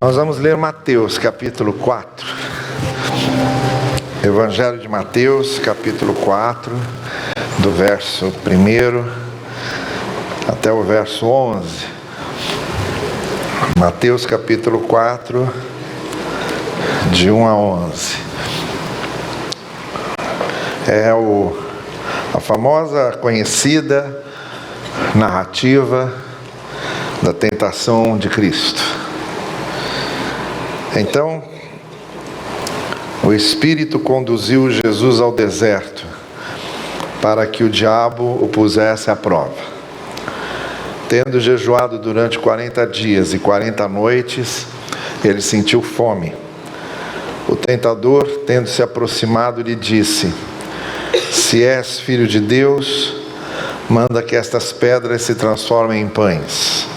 Nós vamos ler Mateus, capítulo 4. Evangelho de Mateus, capítulo 4, do verso 1 até o verso 11. Mateus, capítulo 4, de 1 a 11. É a famosa, conhecida narrativa da tentação de Cristo. Então, o Espírito conduziu Jesus ao deserto para que o diabo o pusesse à prova. Tendo jejuado durante 40 dias e 40 noites, ele sentiu fome. O tentador, tendo se aproximado, lhe disse: se és filho de Deus, manda que estas pedras se transformem em pães.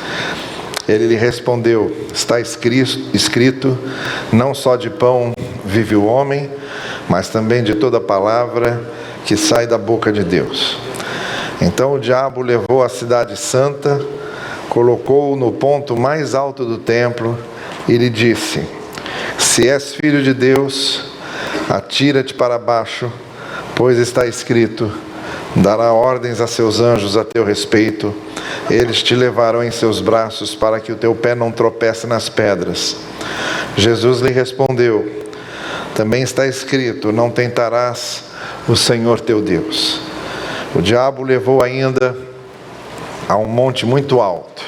Ele lhe respondeu: está escrito, não só de pão vive o homem, mas também de toda palavra que sai da boca de Deus. Então o diabo o levou à cidade santa, colocou-o no ponto mais alto do templo e lhe disse: se és filho de Deus, atira-te para baixo, pois está escrito, dará ordens a seus anjos a teu respeito, eles te levarão em seus braços para que o teu pé não tropece nas pedras. Jesus lhe respondeu: também está escrito, não tentarás o Senhor teu Deus. O diabo o levou ainda a um monte muito alto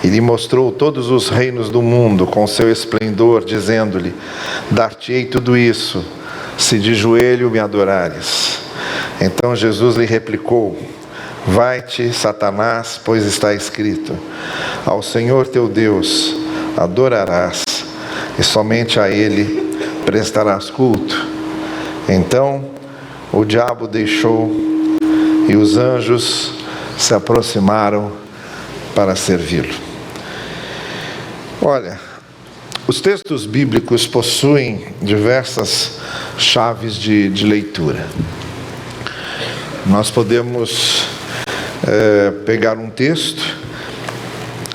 e lhe mostrou todos os reinos do mundo com seu esplendor, dizendo-lhe: dar-te-ei tudo isso, se de joelho me adorares. Então Jesus lhe replicou: vai-te, Satanás, pois está escrito, ao Senhor teu Deus adorarás, e somente a Ele prestarás culto. Então o diabo deixou, e os anjos se aproximaram para servi-lo. Olha, os textos bíblicos possuem diversas chaves de leitura. Nós podemos pegar um texto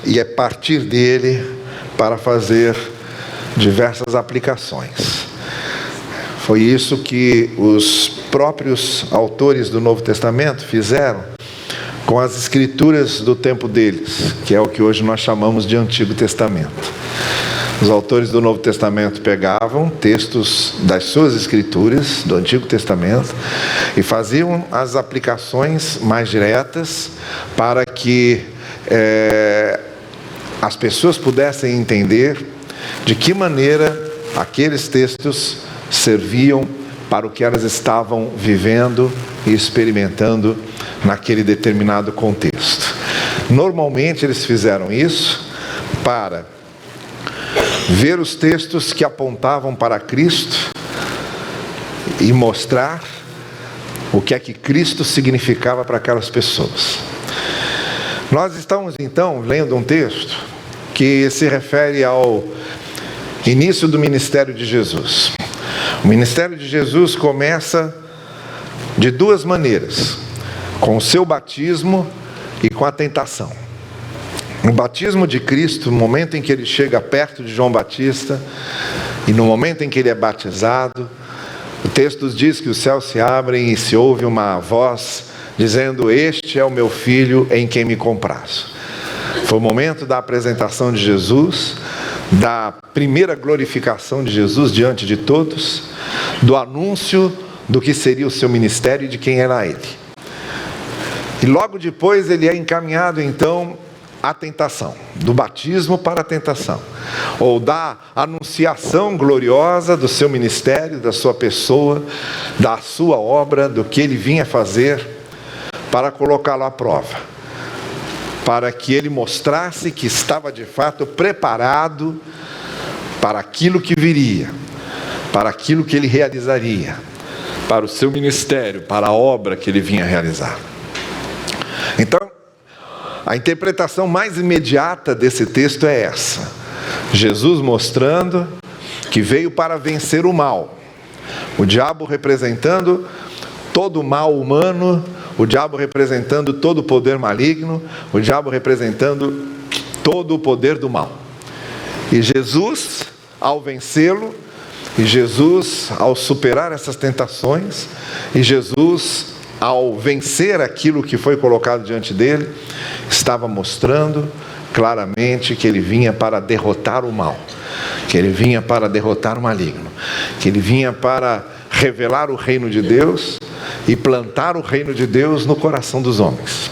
e partir dele para fazer diversas aplicações. Foi isso que os próprios autores do Novo Testamento fizeram com as escrituras do tempo deles, que é o que hoje nós chamamos de Antigo Testamento. Os autores do Novo Testamento pegavam textos das suas escrituras, do Antigo Testamento, e faziam as aplicações mais diretas para que as pessoas pudessem entender de que maneira aqueles textos serviam para o que elas estavam vivendo e experimentando naquele determinado contexto. Normalmente eles fizeram isso para ver os textos que apontavam para Cristo e mostrar o que é que Cristo significava para aquelas pessoas. Nós estamos então lendo um texto que se refere ao início do ministério de Jesus. O ministério de Jesus começa de duas maneiras: com o seu batismo e com a tentação. No batismo de Cristo, no momento em que ele chega perto de João Batista e no momento em que ele é batizado, o texto diz que os céus se abrem e se ouve uma voz dizendo: este é o meu filho em quem me comprazo. Foi o momento da apresentação de Jesus, da primeira glorificação de Jesus diante de todos, do anúncio do que seria o seu ministério e de quem era ele. E logo depois ele é encaminhado então à tentação, do batismo para a tentação, ou da anunciação gloriosa do seu ministério, da sua pessoa, da sua obra, do que ele vinha fazer, para colocá-lo à prova, para que ele mostrasse que estava de fato preparado para aquilo que viria, para aquilo que ele realizaria, para o seu ministério, para a obra que ele vinha realizar. Então, a interpretação mais imediata desse texto é essa: Jesus mostrando que veio para vencer o mal, o diabo representando todo o mal humano, o diabo representando todo o poder maligno, o diabo representando todo o poder do mal. E Jesus, ao vencê-lo, e Jesus, ao superar essas tentações, e Jesus, ao vencer aquilo que foi colocado diante dele, estava mostrando claramente que ele vinha para derrotar o mal, que ele vinha para derrotar o maligno, que ele vinha para revelar o reino de Deus e plantar o reino de Deus no coração dos homens.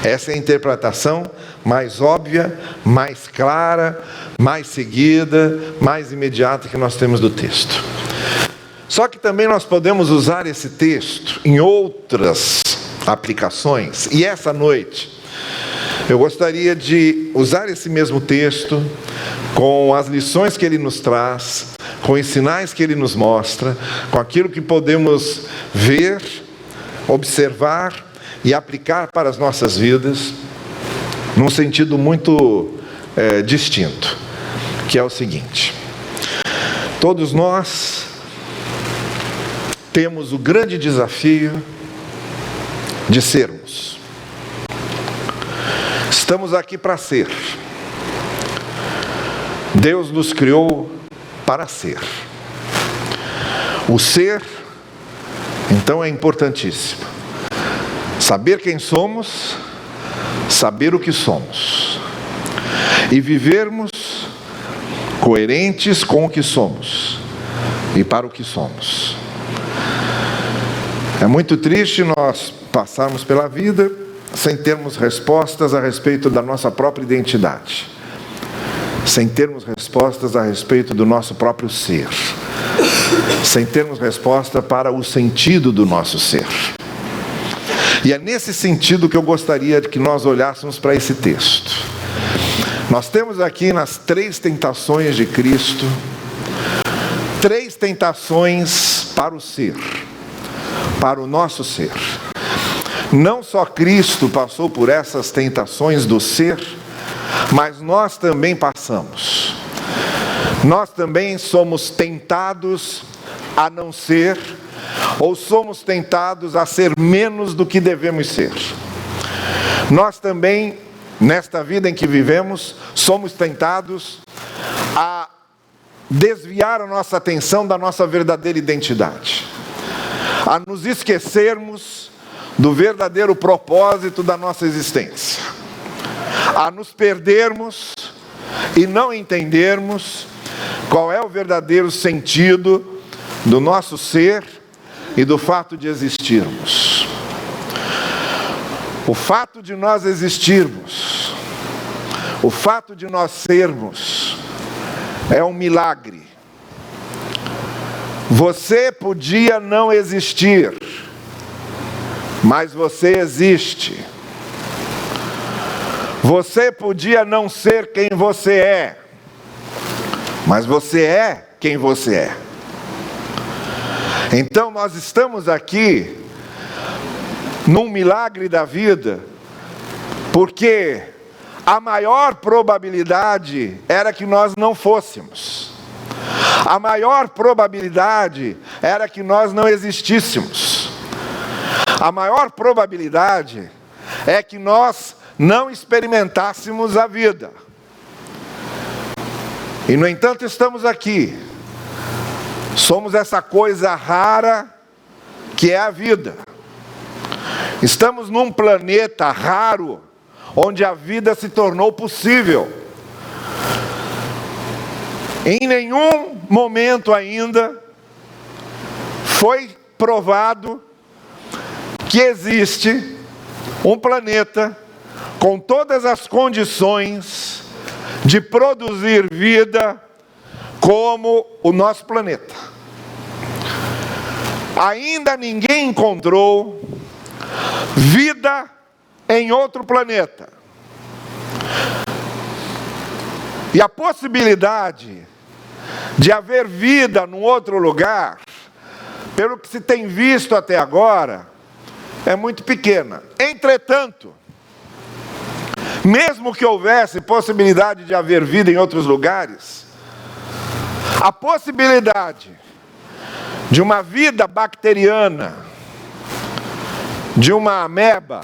Essa é a interpretação mais óbvia, mais clara, mais seguida, mais imediata que nós temos do texto. Só que também nós podemos usar esse texto em outras aplicações. E essa noite eu gostaria de usar esse mesmo texto com as lições que ele nos traz, com os sinais que ele nos mostra, com aquilo que podemos ver, observar e aplicar para as nossas vidas, num sentido muito distinto, que é o seguinte: todos nós temos o grande desafio de sermos. Estamos aqui para ser. Deus nos criou para ser. O ser, então, é importantíssimo. Saber quem somos, saber o que somos. E vivermos coerentes com o que somos e para o que somos. É muito triste nós passarmos pela vida sem termos respostas a respeito da nossa própria identidade, sem termos respostas a respeito do nosso próprio ser, sem termos resposta para o sentido do nosso ser. E é nesse sentido que eu gostaria que nós olhássemos para esse texto. Nós temos aqui nas 3 tentações de Cristo, 3 tentações para o ser, para o nosso ser. Não só Cristo passou por essas tentações do ser, mas nós também passamos. Nós também somos tentados a não ser, ou somos tentados a ser menos do que devemos ser. Nós também, nesta vida em que vivemos, somos tentados a desviar a nossa atenção da nossa verdadeira identidade, a nos esquecermos do verdadeiro propósito da nossa existência, a nos perdermos e não entendermos qual é o verdadeiro sentido do nosso ser e do fato de existirmos. O fato de nós existirmos, o fato de nós sermos, é um milagre. Você podia não existir, mas você existe. Você podia não ser quem você é, mas você é quem você é. Então nós estamos aqui num milagre da vida, porque a maior probabilidade era que nós não fôssemos. A maior probabilidade era que nós não existíssemos. A maior probabilidade é que nós não experimentássemos a vida. E no entanto estamos aqui. Somos essa coisa rara que é a vida. Estamos num planeta raro, onde a vida se tornou possível. Em nenhum momento ainda foi provado que existe um planeta com todas as condições de produzir vida como o nosso planeta. Ainda ninguém encontrou vida em outro planeta. E a possibilidade de haver vida num outro lugar, pelo que se tem visto até agora, é muito pequena. Entretanto, mesmo que houvesse possibilidade de haver vida em outros lugares, a possibilidade de uma vida bacteriana, de uma ameba,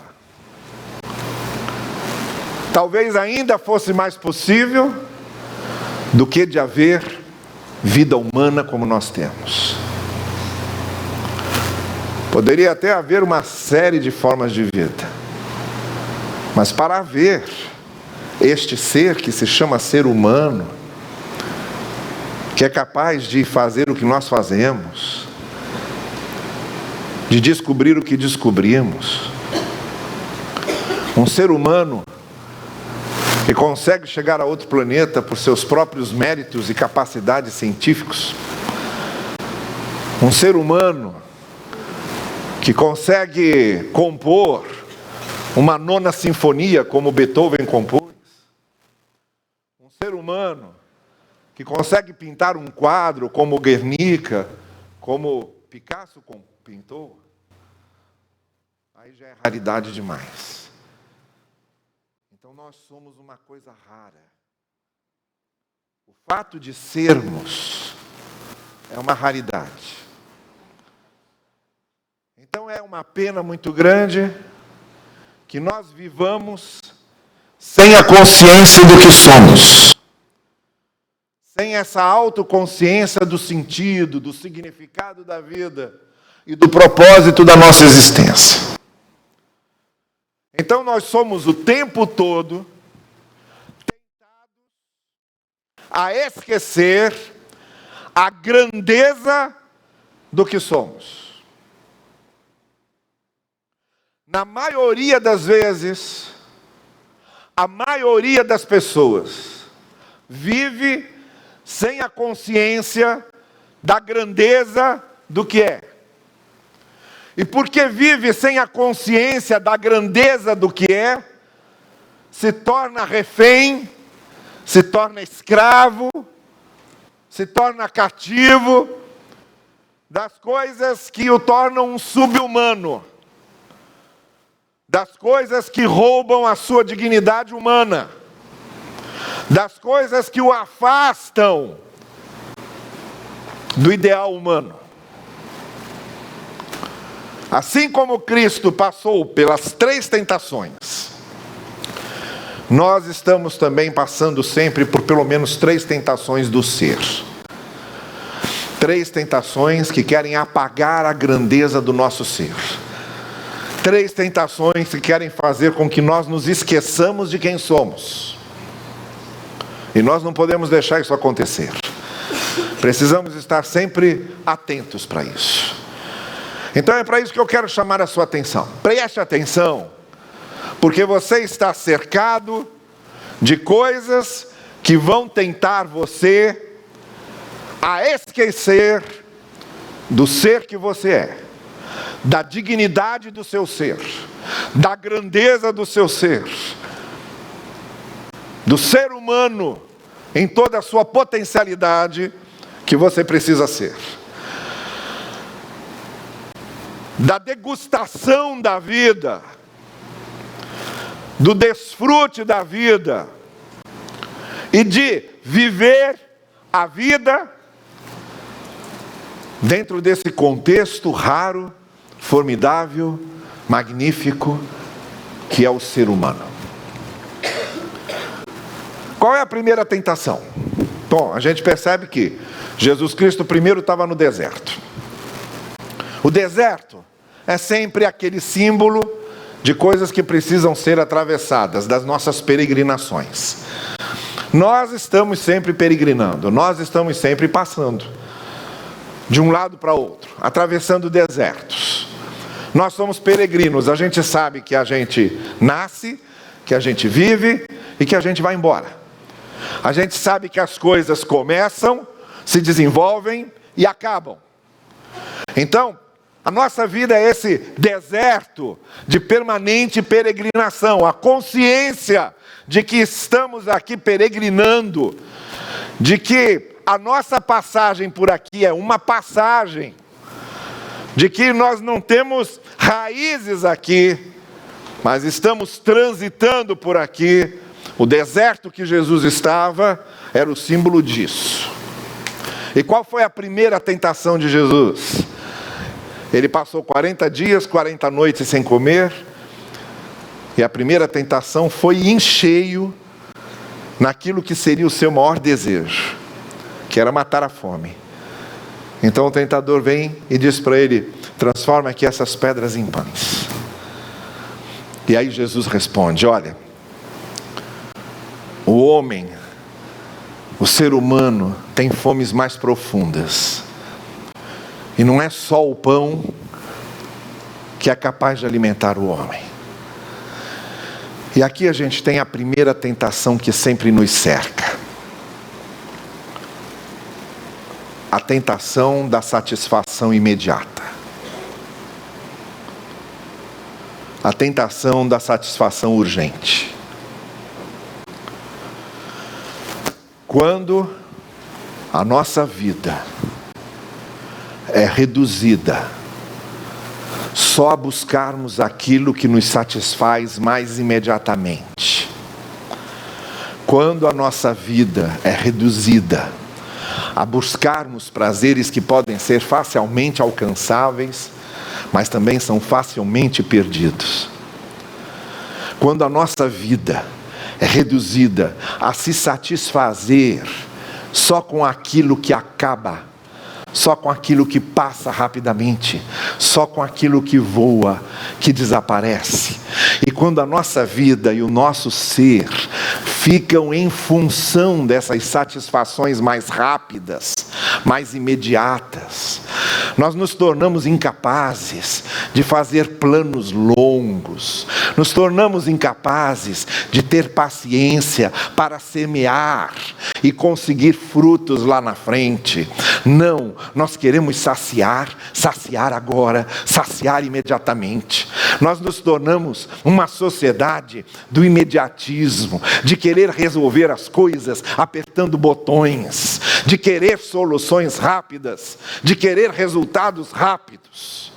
talvez ainda fosse mais possível do que de haver vida humana como nós temos. Poderia até haver uma série de formas de vida, mas para haver este ser que se chama ser humano, que é capaz de fazer o que nós fazemos, de descobrir o que descobrimos, um ser humano que consegue chegar a outro planeta por seus próprios méritos e capacidades científicos, um ser humano que consegue compor uma 9ª sinfonia como Beethoven compôs, um ser humano que consegue pintar um quadro como Guernica, como Picasso pintou, aí já é raridade demais. Então nós somos uma coisa rara. O fato de sermos é uma raridade. Então é uma pena muito grande que nós vivamos sem a consciência do que somos, sem essa autoconsciência do sentido, do significado da vida e do propósito da nossa existência. Então nós somos o tempo todo tentados a esquecer a grandeza do que somos. Na maioria das vezes, a maioria das pessoas vive sem a consciência da grandeza do que é. E porque vive sem a consciência da grandeza do que é, se torna refém, se torna escravo, se torna cativo das coisas que o tornam um sub-humano, das coisas que roubam a sua dignidade humana, das coisas que o afastam do ideal humano. Assim como Cristo passou pelas 3 tentações, nós estamos também passando sempre por pelo menos 3 tentações do ser. 3 tentações que querem apagar a grandeza do nosso ser. 3 tentações que querem fazer com que nós nos esqueçamos de quem somos. E nós não podemos deixar isso acontecer. Precisamos estar sempre atentos para isso. Então é para isso que eu quero chamar a sua atenção. Preste atenção, porque você está cercado de coisas que vão tentar você a esquecer do ser que você é, da dignidade do seu ser, da grandeza do seu ser, do ser humano em toda a sua potencialidade que você precisa ser, da degustação da vida, do desfrute da vida e de viver a vida dentro desse contexto raro, formidável, magnífico, que é o ser humano. Qual é a primeira tentação? Bom, a gente percebe que Jesus Cristo primeiro estava no deserto. O deserto é sempre aquele símbolo de coisas que precisam ser atravessadas, das nossas peregrinações. Nós estamos sempre peregrinando, nós estamos sempre passando de um lado para outro, atravessando desertos. Nós somos peregrinos, a gente sabe que a gente nasce, que a gente vive e que a gente vai embora. A gente sabe que as coisas começam, se desenvolvem e acabam. Então, a nossa vida é esse deserto de permanente peregrinação, a consciência de que estamos aqui peregrinando, de que a nossa passagem por aqui é uma passagem, de que nós não temos raízes aqui, mas estamos transitando por aqui. O deserto que Jesus estava era o símbolo disso. E qual foi a primeira tentação de Jesus? Ele passou 40 dias, 40 noites sem comer, e a primeira tentação foi em cheio naquilo que seria o seu maior desejo, que era matar a fome. Então o tentador vem e diz para ele: transforma aqui essas pedras em pães. E aí Jesus responde: olha, o homem, o ser humano tem fomes mais profundas. E não é só o pão que é capaz de alimentar o homem. E aqui a gente tem a primeira tentação que sempre nos cerca. A tentação da satisfação imediata. A tentação da satisfação urgente. Quando a nossa vida é reduzida só a buscarmos aquilo que nos satisfaz mais imediatamente. Quando a nossa vida é reduzida a buscarmos prazeres que podem ser facilmente alcançáveis, mas também são facilmente perdidos. Quando a nossa vida é reduzida a se satisfazer só com aquilo que acaba, só com aquilo que passa rapidamente, só com aquilo que voa, que desaparece. E quando a nossa vida e o nosso ser ficam em função dessas satisfações mais rápidas, mais imediatas, nós nos tornamos incapazes de fazer planos longos, nos tornamos incapazes de ter paciência para semear e conseguir frutos lá na frente. Não, nós queremos saciar agora, saciar imediatamente. Nós nos tornamos uma sociedade do imediatismo, de querer resolver as coisas apertando botões, de querer soluções rápidas, de querer resultados rápidos.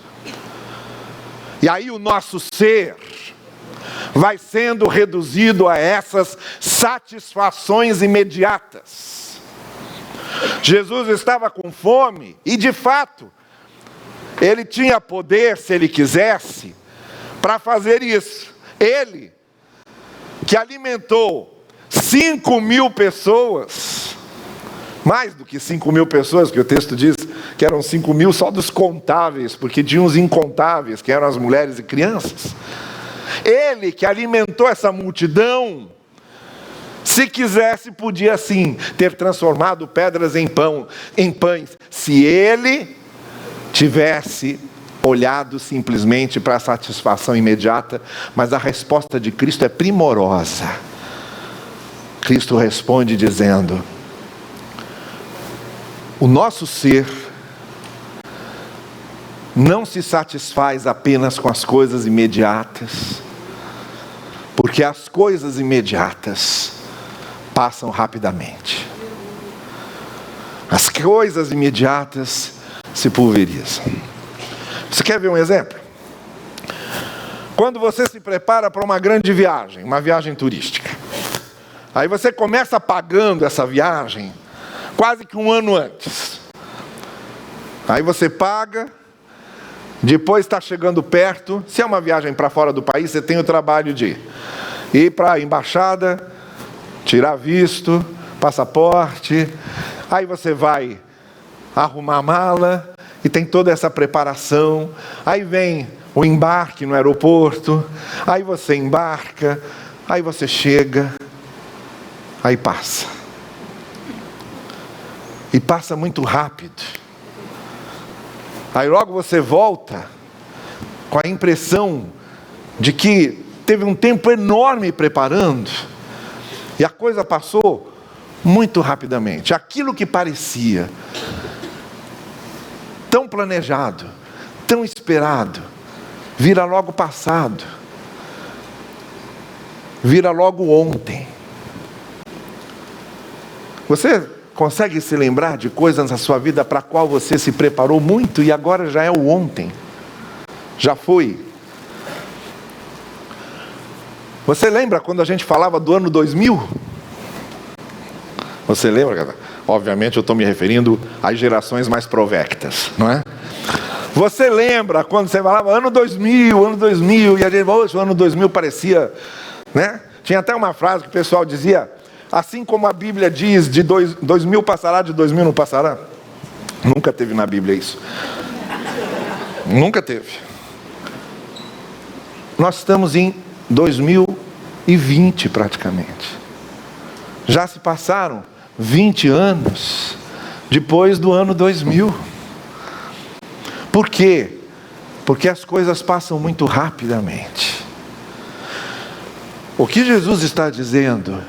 E aí o nosso ser vai sendo reduzido a essas satisfações imediatas. Jesus estava com fome e, de fato, ele tinha poder, se ele quisesse, para fazer isso. Ele, que alimentou 5.000 pessoas, mais do que 5.000 pessoas, que o texto diz que eram 5.000 só dos contáveis, porque tinha os incontáveis, que eram as mulheres e crianças. Ele que alimentou essa multidão, se quisesse, podia sim ter transformado pedras em pães, se ele tivesse olhado simplesmente para a satisfação imediata. Mas a resposta de Cristo é primorosa. Cristo responde dizendo: o nosso ser não se satisfaz apenas com as coisas imediatas, porque as coisas imediatas passam rapidamente. As coisas imediatas se pulverizam. Você quer ver um exemplo? Quando você se prepara para uma grande viagem, uma viagem turística, aí você começa pagando essa viagem quase que um ano antes. Aí você paga, depois está chegando perto. Se é uma viagem para fora do país, você tem o trabalho de ir para a embaixada, tirar visto, passaporte. Aí você vai arrumar a mala e tem toda essa preparação. Aí vem o embarque no aeroporto. Aí você embarca, aí você chega, aí passa. E passa muito rápido. Aí logo você volta com a impressão de que teve um tempo enorme preparando e a coisa passou muito rapidamente. Aquilo que parecia tão planejado, tão esperado, vira logo passado, vira logo ontem. Você consegue se lembrar de coisas na sua vida para a qual você se preparou muito e agora já é o ontem? Já foi. Você lembra quando a gente falava do ano 2000? Você lembra? Obviamente eu estou me referindo às gerações mais provectas, não é? Você lembra quando você falava ano 2000, e a gente, o ano 2000 parecia, né? Tinha até uma frase que o pessoal dizia: assim como a Bíblia diz, de 2000 passará, de 2000 não passará. Nunca teve na Bíblia isso. Nunca teve. Nós estamos em 2020 praticamente. Já se passaram 20 anos depois do ano 2000. Por quê? Porque as coisas passam muito rapidamente. O que Jesus está dizendo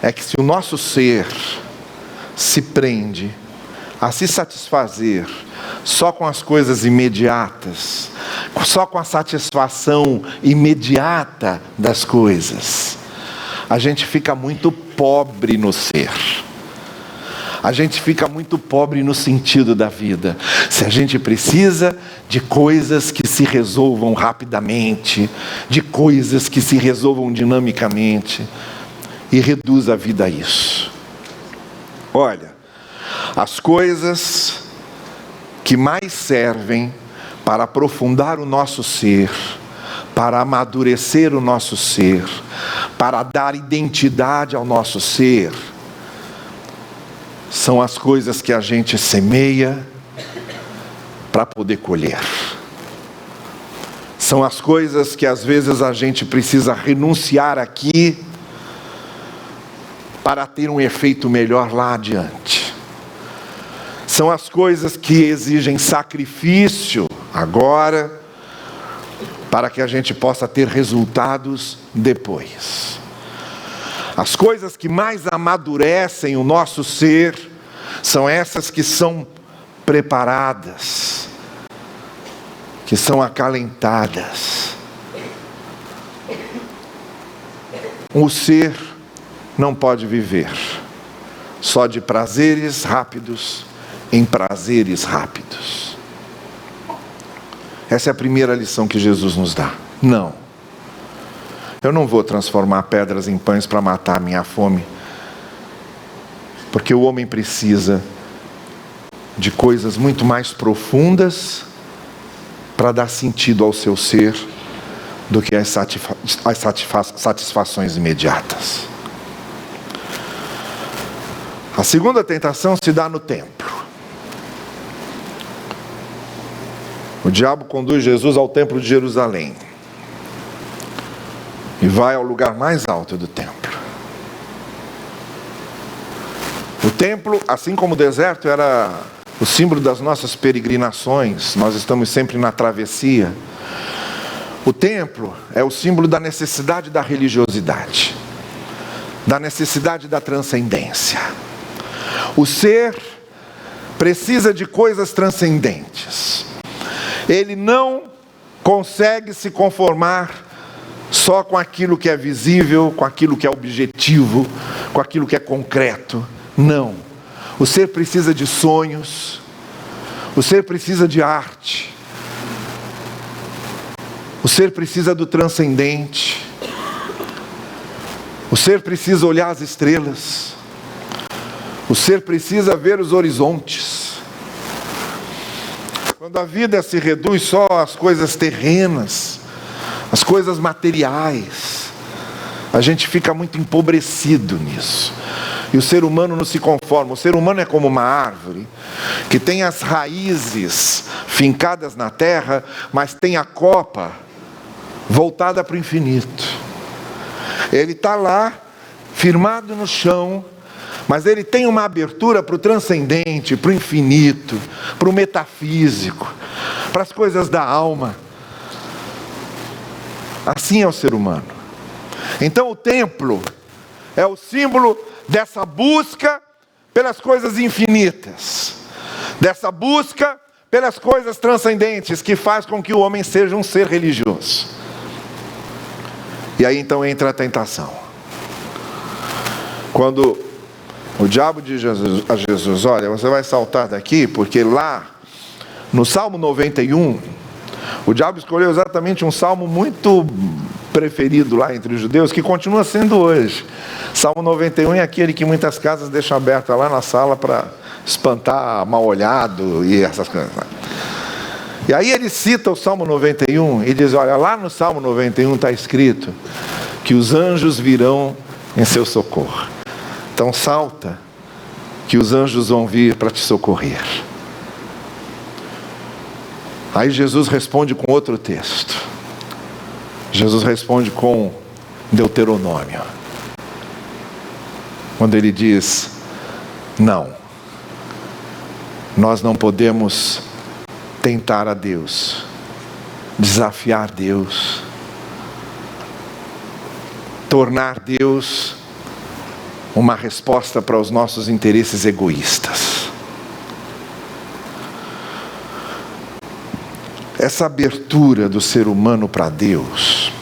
é que se o nosso ser se prende a se satisfazer só com as coisas imediatas, só com a satisfação imediata das coisas, a gente fica muito pobre no ser. A gente fica muito pobre no sentido da vida. Se a gente precisa de coisas que se resolvam rapidamente, de coisas que se resolvam dinamicamente, e reduz a vida a isso. Olha, as coisas que mais servem para aprofundar o nosso ser, para amadurecer o nosso ser, para dar identidade ao nosso ser, são as coisas que a gente semeia para poder colher. São as coisas que às vezes a gente precisa renunciar aqui para ter um efeito melhor lá adiante. São as coisas que exigem sacrifício agora, para que a gente possa ter resultados depois. As coisas que mais amadurecem o nosso ser são essas que são preparadas, que são acalentadas. O ser não pode viver só de prazeres rápidos em prazeres rápidos. Essa é a primeira lição que Jesus nos dá. Não. Eu não vou transformar pedras em pães para matar a minha fome, porque o homem precisa de coisas muito mais profundas para dar sentido ao seu ser do que as satisfações imediatas. A segunda tentação se dá no templo. O diabo conduz Jesus ao templo de Jerusalém e vai ao lugar mais alto do templo. O templo, assim como o deserto, era o símbolo das nossas peregrinações. Nós estamos sempre na travessia. O templo é o símbolo da necessidade da religiosidade, da necessidade da transcendência. O ser precisa de coisas transcendentes. Ele não consegue se conformar só com aquilo que é visível, com aquilo que é objetivo, com aquilo que é concreto. Não. O ser precisa de sonhos. O ser precisa de arte. O ser precisa do transcendente. O ser precisa olhar as estrelas. O ser precisa ver os horizontes. Quando a vida se reduz só às coisas terrenas, as coisas materiais, a gente fica muito empobrecido nisso. E o ser humano não se conforma. O ser humano é como uma árvore que tem as raízes fincadas na terra, mas tem a copa voltada para o infinito. Ele está lá, firmado no chão, mas ele tem uma abertura para o transcendente, para o infinito, para o metafísico, para as coisas da alma. Assim é o ser humano. Então o templo é o símbolo dessa busca pelas coisas infinitas, dessa busca pelas coisas transcendentes, que faz com que o homem seja um ser religioso. E aí então entra a tentação. Quando o diabo diz a Jesus: olha, você vai saltar daqui, porque lá no Salmo 91, o diabo escolheu exatamente um salmo muito preferido lá entre os judeus, que continua sendo hoje. Salmo 91 é aquele que muitas casas deixam aberto lá na sala para espantar mal-olhado e essas coisas. E aí ele cita o Salmo 91 e diz: olha, lá no Salmo 91 está escrito que os anjos virão em seu socorro. Então salta, que os anjos vão vir para te socorrer. Aí Jesus responde com outro texto. Jesus responde com Deuteronômio, quando ele diz: não, nós não podemos tentar a Deus, desafiar Deus, tornar Deus uma resposta para os nossos interesses egoístas. Essa abertura do ser humano para Deus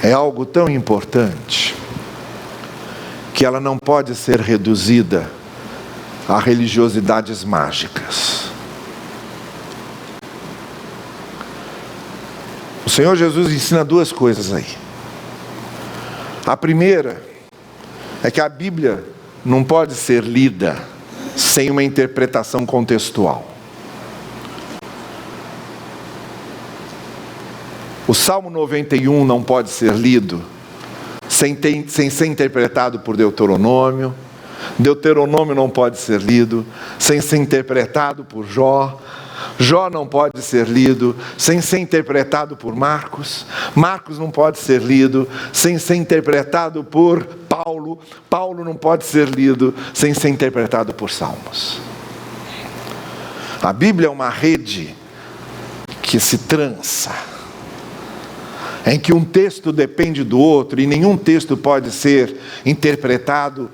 é algo tão importante que ela não pode ser reduzida a religiosidades mágicas. O Senhor Jesus ensina duas coisas aí. A primeira é que a Bíblia não pode ser lida sem uma interpretação contextual. O Salmo 91 não pode ser lido sem ser interpretado por Deuteronômio. Deuteronômio não pode ser lido sem ser interpretado por Jó. Jó não pode ser lido sem ser interpretado por Marcos. Marcos não pode ser lido sem ser interpretado por Paulo. Paulo não pode ser lido sem ser interpretado por Salmos. A Bíblia é uma rede que se trança, em que um texto depende do outro e nenhum texto pode ser interpretado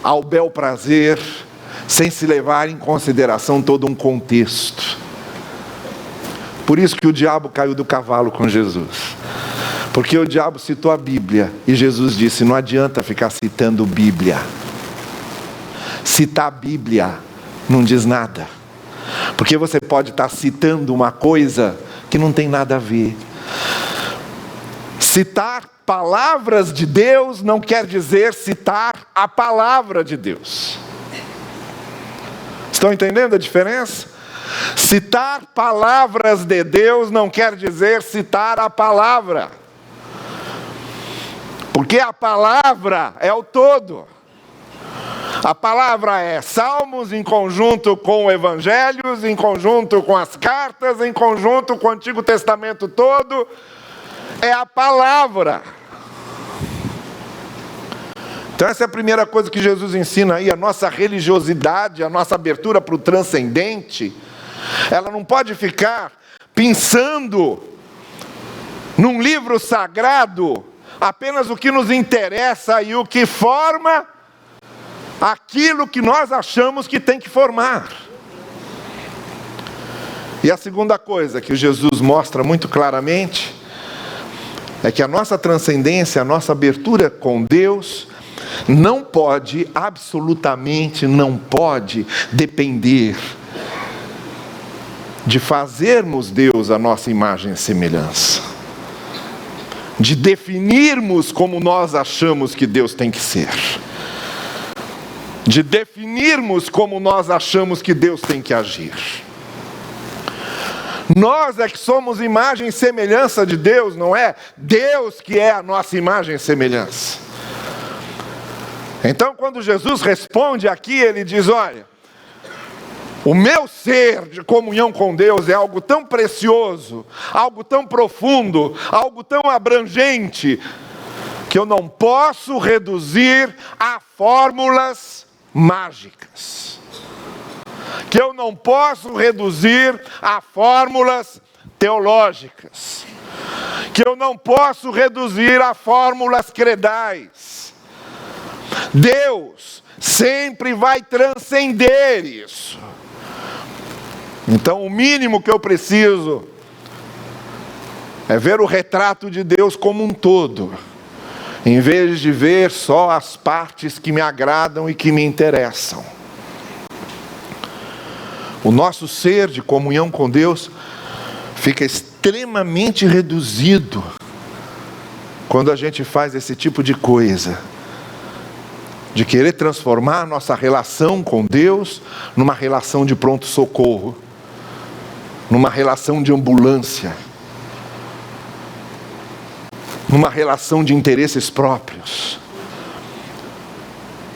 ao bel prazer, sem se levar em consideração todo um contexto. Por isso que o diabo caiu do cavalo com Jesus. Porque o diabo citou a Bíblia e Jesus disse: não adianta ficar citando Bíblia. Citar a Bíblia não diz nada. Porque você pode estar citando uma coisa que não tem nada a ver. Citar palavras de Deus não quer dizer citar a palavra de Deus. Estão entendendo a diferença? Citar palavras de Deus não quer dizer citar a palavra. Porque a palavra é o todo. A palavra é Salmos em conjunto com Evangelhos, em conjunto com as cartas, em conjunto com o Antigo Testamento todo. É a palavra. Então essa é a primeira coisa que Jesus ensina aí. A nossa religiosidade, a nossa abertura para o transcendente, ela não pode ficar pensando num livro sagrado apenas o que nos interessa e o que forma aquilo que nós achamos que tem que formar. E a segunda coisa que Jesus mostra muito claramente é que a nossa transcendência, a nossa abertura com Deus não pode, absolutamente não pode depender de fazermos Deus a nossa imagem e semelhança, de definirmos como nós achamos que Deus tem que ser, de definirmos como nós achamos que Deus tem que agir. Nós é que somos imagem e semelhança de Deus, não é Deus que é a nossa imagem e semelhança. Então quando Jesus responde aqui, ele diz: olha, o meu ser de comunhão com Deus é algo tão precioso, algo tão profundo, algo tão abrangente, que eu não posso reduzir a fórmulas mágicas, que eu não posso reduzir a fórmulas teológicas, que eu não posso reduzir a fórmulas credais. Deus sempre vai transcender isso. Então o mínimo que eu preciso é ver o retrato de Deus como um todo, em vez de ver só as partes que me agradam e que me interessam. O nosso ser de comunhão com Deus fica extremamente reduzido quando a gente faz esse tipo de coisa, de querer transformar a nossa relação com Deus numa relação de pronto-socorro, numa relação de ambulância, numa relação de interesses próprios.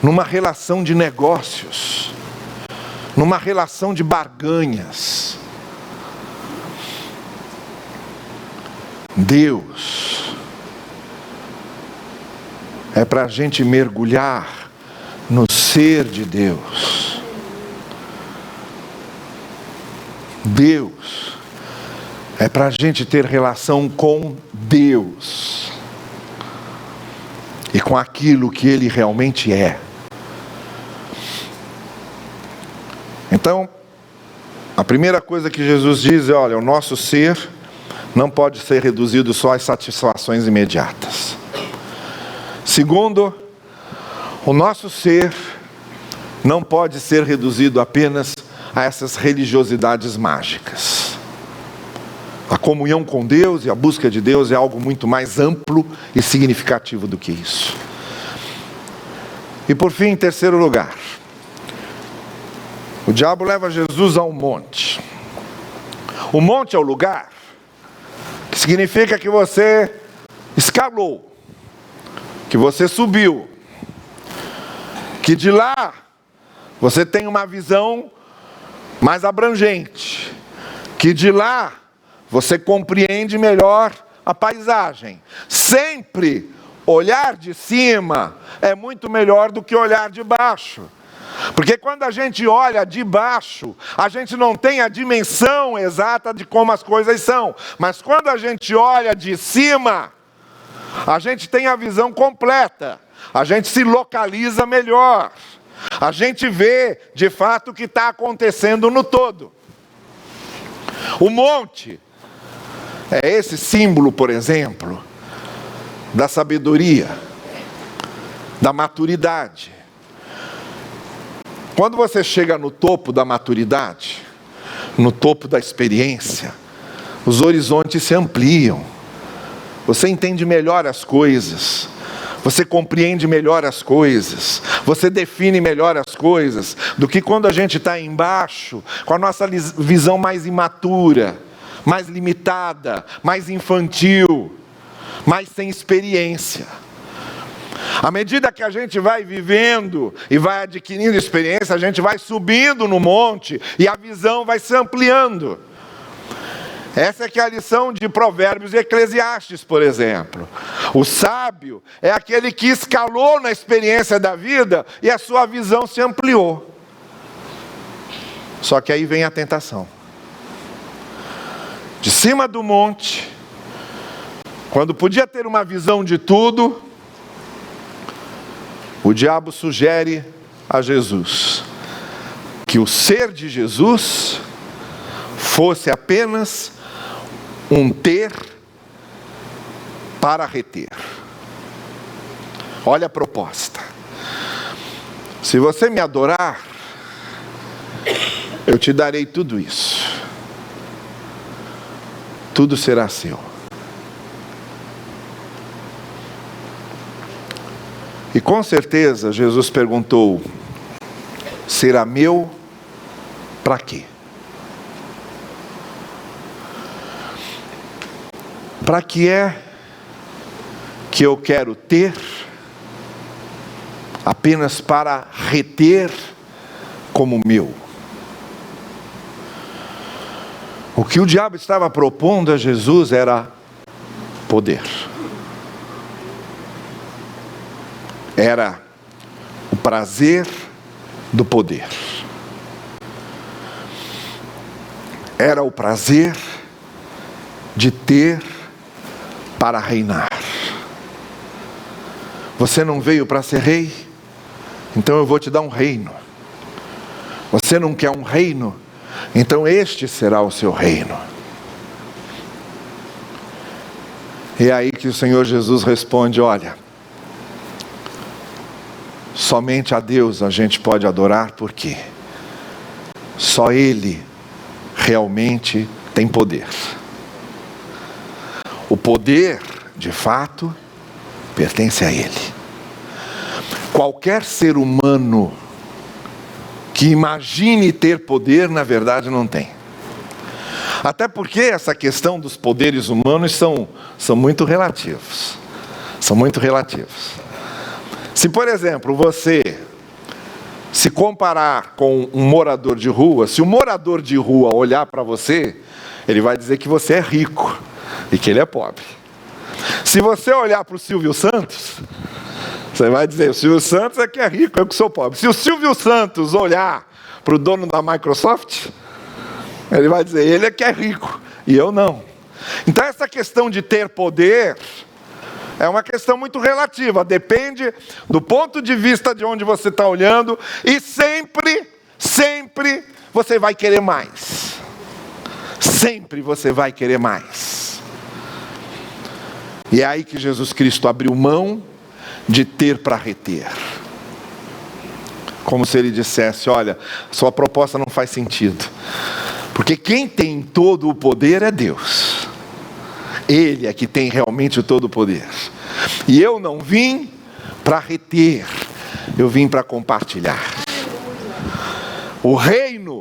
numa relação de negócios, numa relação de barganhas. Deus é para a gente mergulhar no ser de Deus. Deus é para a gente ter relação com Deus e com aquilo que Ele realmente é. Então, a primeira coisa que Jesus diz é: olha, o nosso ser não pode ser reduzido só às satisfações imediatas. Segundo, o nosso ser não pode ser reduzido apenas a essas religiosidades mágicas. A comunhão com Deus e a busca de Deus é algo muito mais amplo e significativo do que isso. E por fim, em terceiro lugar, o diabo leva Jesus a um monte. O monte é o lugar que significa que você escalou, que você subiu, que de lá você tem uma visão mais abrangente, que de lá você compreende melhor a paisagem. Sempre olhar de cima é muito melhor do que olhar de baixo. Porque quando a gente olha de baixo, a gente não tem a dimensão exata de como as coisas são. Mas quando a gente olha de cima, a gente tem a visão completa. A gente se localiza melhor. A gente vê, de fato, o que está acontecendo no todo. O monte é esse símbolo, por exemplo, da sabedoria, da maturidade. Quando você chega no topo da maturidade, no topo da experiência, os horizontes se ampliam. Você entende melhor as coisas. Você compreende melhor as coisas. Você define melhor as coisas do que quando a gente está embaixo, com a nossa visão mais imatura, mais limitada, mais infantil, mais sem experiência. À medida que a gente vai vivendo e vai adquirindo experiência, a gente vai subindo no monte e a visão vai se ampliando. Essa é que é a lição de Provérbios e Eclesiastes, por exemplo. O sábio é aquele que escalou na experiência da vida e a sua visão se ampliou. Só que aí vem a tentação. De cima do monte, quando podia ter uma visão de tudo, o diabo sugere a Jesus que o ser de Jesus fosse apenas um ter para reter. Olha a proposta. Se você me adorar, eu te darei tudo isso. Tudo será seu. E com certeza Jesus perguntou: será meu para quê? Para que é que eu quero ter apenas para reter como meu? O que o diabo estava propondo a Jesus era poder. Era o prazer do poder. Era o prazer de ter para reinar. Você não veio para ser rei? Então eu vou te dar um reino. Você não quer um reino? Então este será o seu reino. E é aí que o Senhor Jesus responde: olha, somente a Deus a gente pode adorar, porque só Ele realmente tem poder. O poder, de fato, pertence a Ele. Qualquer ser humano que imagine ter poder, na verdade não tem. Até porque essa questão dos poderes humanos são muito relativos. São muito relativos. Se, por exemplo, você se comparar com um morador de rua, se o morador de rua olhar para você, ele vai dizer que você é rico e que ele é pobre. Se você olhar para o Silvio Santos, você vai dizer, o Silvio Santos é que é rico, eu que sou pobre. Se o Silvio Santos olhar para o dono da Microsoft, ele vai dizer, ele é que é rico e eu não. Então essa questão de ter poder é uma questão muito relativa, depende do ponto de vista de onde você está olhando, e sempre você vai querer mais. Sempre você vai querer mais. E é aí que Jesus Cristo abriu mão de ter para reter. Como se ele dissesse, olha, sua proposta não faz sentido. Porque quem tem todo o poder é Deus. Ele é que tem realmente todo o poder. E eu não vim para reter, eu vim para compartilhar. O reino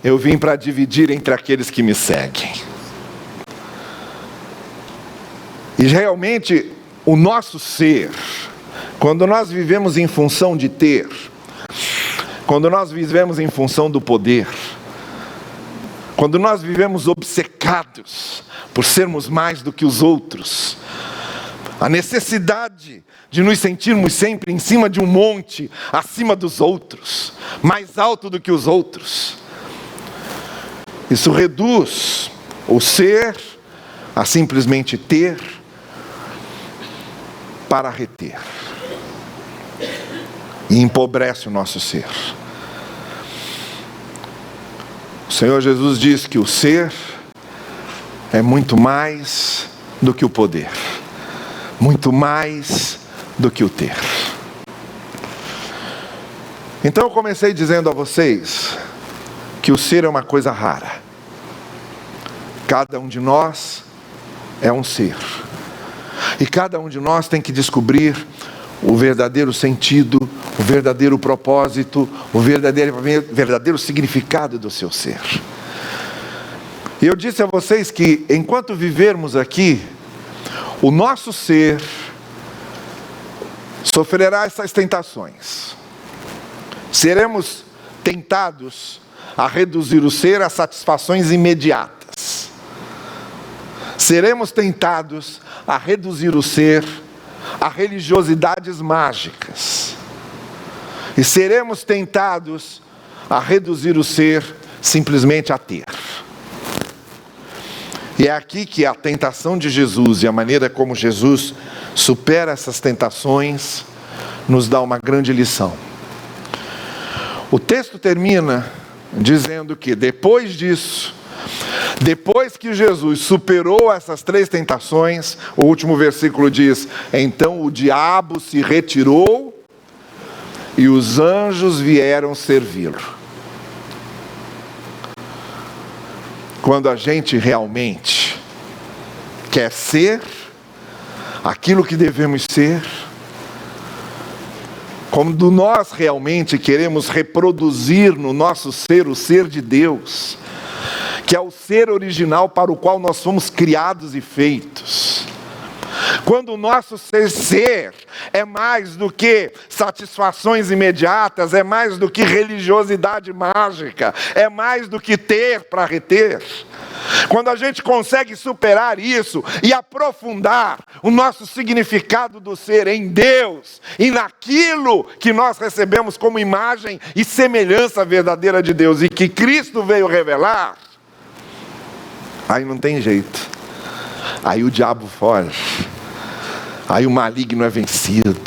eu vim para dividir entre aqueles que me seguem. E realmente o nosso ser, quando nós vivemos em função de ter, quando nós vivemos em função do poder, quando nós vivemos obcecados por sermos mais do que os outros, a necessidade de nos sentirmos sempre em cima de um monte, acima dos outros, mais alto do que os outros, isso reduz o ser a simplesmente ter para reter, e empobrece o nosso ser. O Senhor Jesus diz que o ser é muito mais do que o poder, muito mais do que o ter. Então eu comecei dizendo a vocês que o ser é uma coisa rara. Cada um de nós é um ser. E cada um de nós tem que descobrir o verdadeiro sentido, o verdadeiro propósito, o verdadeiro significado do seu ser. E eu disse a vocês que enquanto vivermos aqui, o nosso ser sofrerá essas tentações. Seremos tentados a reduzir o ser a satisfações imediatas. Seremos tentados a reduzir o ser a religiosidades mágicas. E seremos tentados a reduzir o ser simplesmente a ter. E é aqui que a tentação de Jesus e a maneira como Jesus supera essas tentações nos dá uma grande lição. O texto termina dizendo que depois disso, depois que Jesus superou essas 3 tentações, o último versículo diz, então o diabo se retirou e os anjos vieram servi-lo. Quando a gente realmente quer ser aquilo que devemos ser, quando nós realmente queremos reproduzir no nosso ser o ser de Deus, que é o ser original para o qual nós fomos criados e feitos. Quando o nosso ser é mais do que satisfações imediatas, é mais do que religiosidade mágica, é mais do que ter para reter. Quando a gente consegue superar isso e aprofundar o nosso significado do ser em Deus e naquilo que nós recebemos como imagem e semelhança verdadeira de Deus e que Cristo veio revelar, aí não tem jeito. Aí o diabo foge. Aí o maligno é vencido.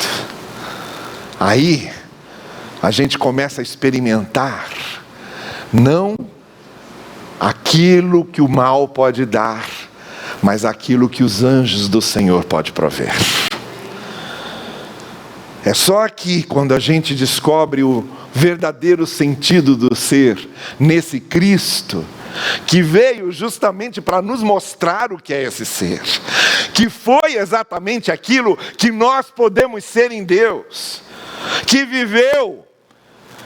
Aí a gente começa a experimentar não aquilo que o mal pode dar, mas aquilo que os anjos do Senhor podem prover. É só aqui, quando a gente descobre o verdadeiro sentido do ser nesse Cristo, que veio justamente para nos mostrar o que é esse ser, que foi exatamente aquilo que nós podemos ser em Deus, que viveu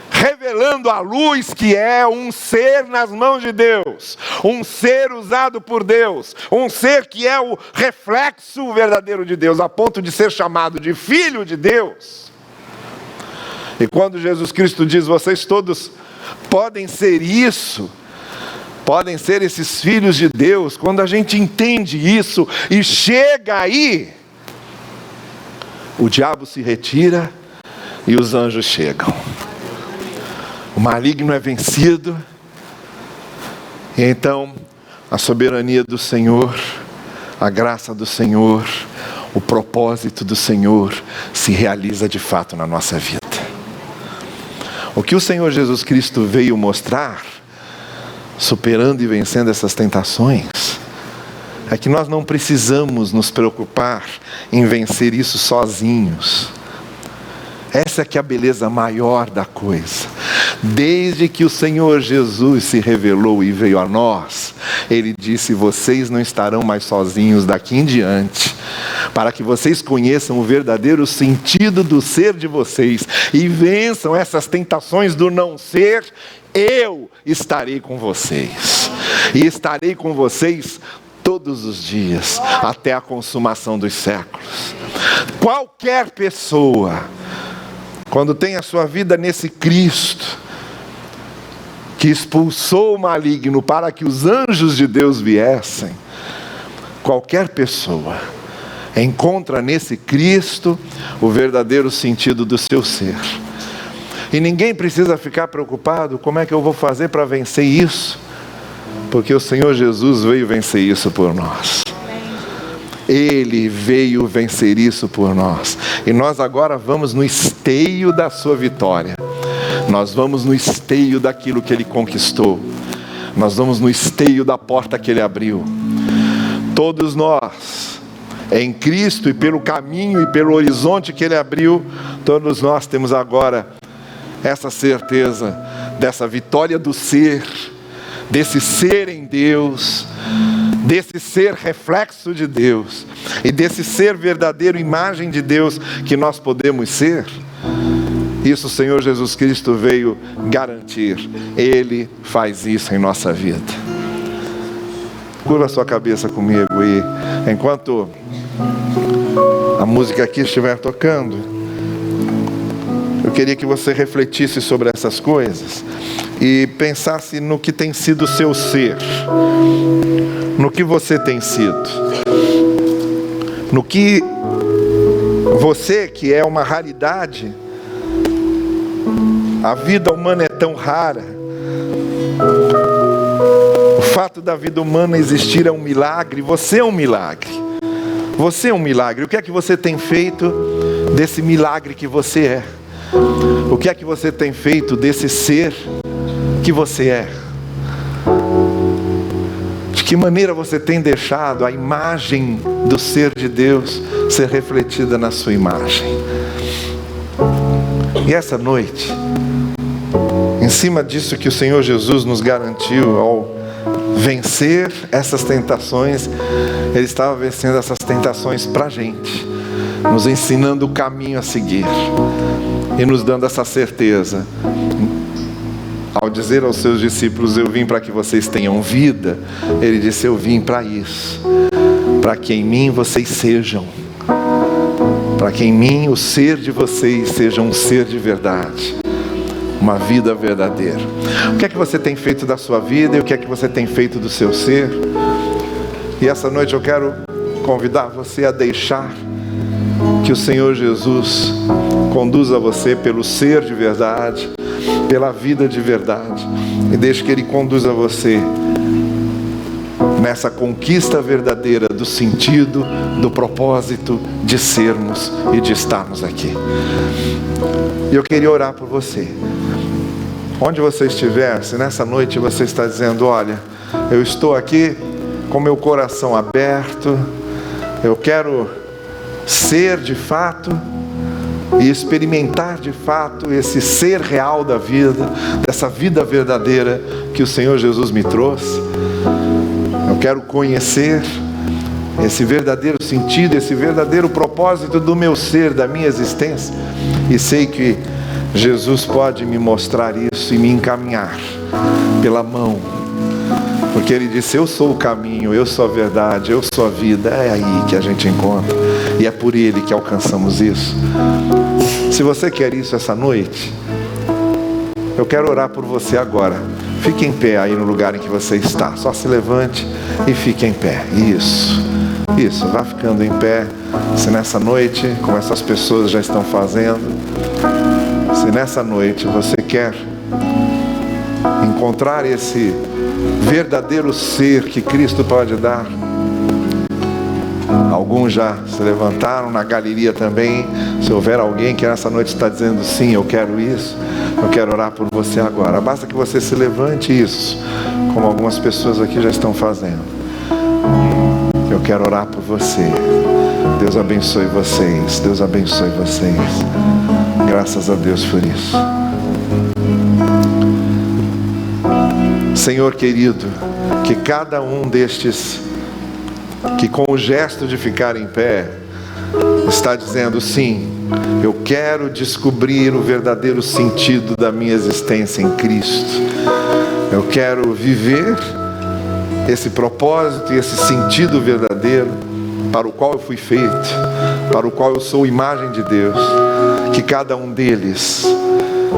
revelando a luz que é um ser nas mãos de Deus, um ser usado por Deus, um ser que é o reflexo verdadeiro de Deus, a ponto de ser chamado de Filho de Deus. E quando Jesus Cristo diz, vocês todos podem ser isso, podem ser esses filhos de Deus, quando a gente entende isso e chega aí, o diabo se retira e os anjos chegam. O maligno é vencido, e então a soberania do Senhor, a graça do Senhor, o propósito do Senhor se realiza de fato na nossa vida. O que o Senhor Jesus Cristo veio mostrar, superando e vencendo essas tentações, é que nós não precisamos nos preocupar em vencer isso sozinhos. Essa é que é a beleza maior da coisa. Desde que o Senhor Jesus se revelou e veio a nós, Ele disse, vocês não estarão mais sozinhos daqui em diante, para que vocês conheçam o verdadeiro sentido do ser de vocês e vençam essas tentações do não ser. Eu estarei com vocês, e estarei com vocês todos os dias, até a consumação dos séculos. Qualquer pessoa, quando tem a sua vida nesse Cristo, que expulsou o maligno para que os anjos de Deus viessem, qualquer pessoa encontra nesse Cristo o verdadeiro sentido do seu ser. E ninguém precisa ficar preocupado, como é que eu vou fazer para vencer isso? Porque o Senhor Jesus veio vencer isso por nós. Ele veio vencer isso por nós. E nós agora vamos no esteio da sua vitória. Nós vamos no esteio daquilo que Ele conquistou. Nós vamos no esteio da porta que Ele abriu. Todos nós, em Cristo e pelo caminho e pelo horizonte que Ele abriu, todos nós temos agora essa certeza dessa vitória do ser, desse ser em Deus, desse ser reflexo de Deus e desse ser verdadeiro, imagem de Deus que nós podemos ser. Isso o Senhor Jesus Cristo veio garantir. Ele faz isso em nossa vida. Curva a sua cabeça comigo e enquanto a música aqui estiver tocando, eu queria que você refletisse sobre essas coisas e pensasse no que tem sido o seu ser, no que você tem sido, no que você, que é uma raridade, a vida humana é tão rara, o fato da vida humana existir é um milagre, você é um milagre, você é um milagre. O que é que você tem feito desse milagre que você é? O que é que você tem feito desse ser que você é? De que maneira você tem deixado a imagem do ser de Deus ser refletida na sua imagem? E essa noite, em cima disso que o Senhor Jesus nos garantiu ao vencer essas tentações, Ele estava vencendo essas tentações para a gente, nos ensinando o caminho a seguir e nos dando essa certeza. Ao dizer aos seus discípulos, eu vim para que vocês tenham vida, Ele disse, eu vim para isso, para que em mim vocês sejam, para que em mim o ser de vocês seja um ser de verdade, uma vida verdadeira. O que é que você tem feito da sua vida e o que é que você tem feito do seu ser? E essa noite eu quero convidar você a deixar que o Senhor Jesus conduza você pelo ser de verdade, pela vida de verdade, e deixe que Ele conduza você nessa conquista verdadeira do sentido, do propósito de sermos e de estarmos aqui. E eu queria orar por você. Onde você estiver, se nessa noite você está dizendo, olha, eu estou aqui com meu coração aberto, eu quero ser de fato e experimentar de fato esse ser real da vida, dessa vida verdadeira que o Senhor Jesus me trouxe. Eu quero conhecer esse verdadeiro sentido, esse verdadeiro propósito do meu ser, da minha existência, e sei que Jesus pode me mostrar isso e me encaminhar pela mão, porque Ele disse, eu sou o caminho, eu sou a verdade, eu sou a vida. É aí que a gente encontra e é por Ele que alcançamos isso. Se você quer isso essa noite, eu quero orar por você agora. Fique em pé aí no lugar em que você está. Só se levante e fique em pé. Isso, vá ficando em pé. Se nessa noite, como essas pessoas já estão fazendo, se nessa noite você quer encontrar esse verdadeiro ser que Cristo pode dar. Alguns já se levantaram, na galeria também. Se houver alguém que nessa noite está dizendo sim, eu quero isso, eu quero orar por você agora. Basta que você se levante, isso, como algumas pessoas aqui já estão fazendo. Eu quero orar por você. Deus abençoe vocês. Deus abençoe vocês. Graças a Deus por isso. Senhor querido, que cada um destes que com o gesto de ficar em pé está dizendo sim, eu quero descobrir o verdadeiro sentido da minha existência em Cristo. Eu quero viver esse propósito e esse sentido verdadeiro para o qual eu fui feito, para o qual eu sou imagem de Deus. Que cada um deles,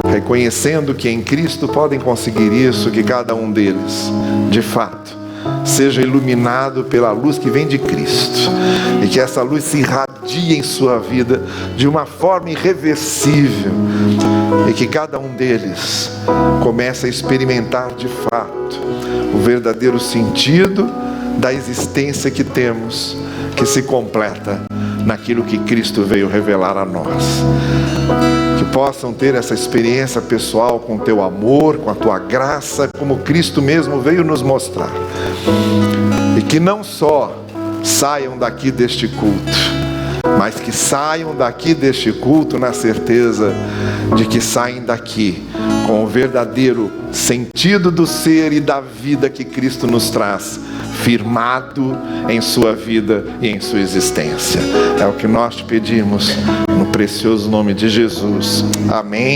reconhecendo que em Cristo podem conseguir isso, que cada um deles, de fato, seja iluminado pela luz que vem de Cristo, e que essa luz se irradie em sua vida de uma forma irreversível, e que cada um deles comece a experimentar de fato o verdadeiro sentido da existência que temos, que se completa naquilo que Cristo veio revelar a nós. Que possam ter essa experiência pessoal com o teu amor, com a tua graça, como Cristo mesmo veio nos mostrar. E que não só saiam daqui deste culto, mas que saiam daqui deste culto na certeza de que saem daqui com o verdadeiro sentido do ser e da vida que Cristo nos traz, firmado em sua vida e em sua existência. É o que nós te pedimos, no precioso nome de Jesus. Amém.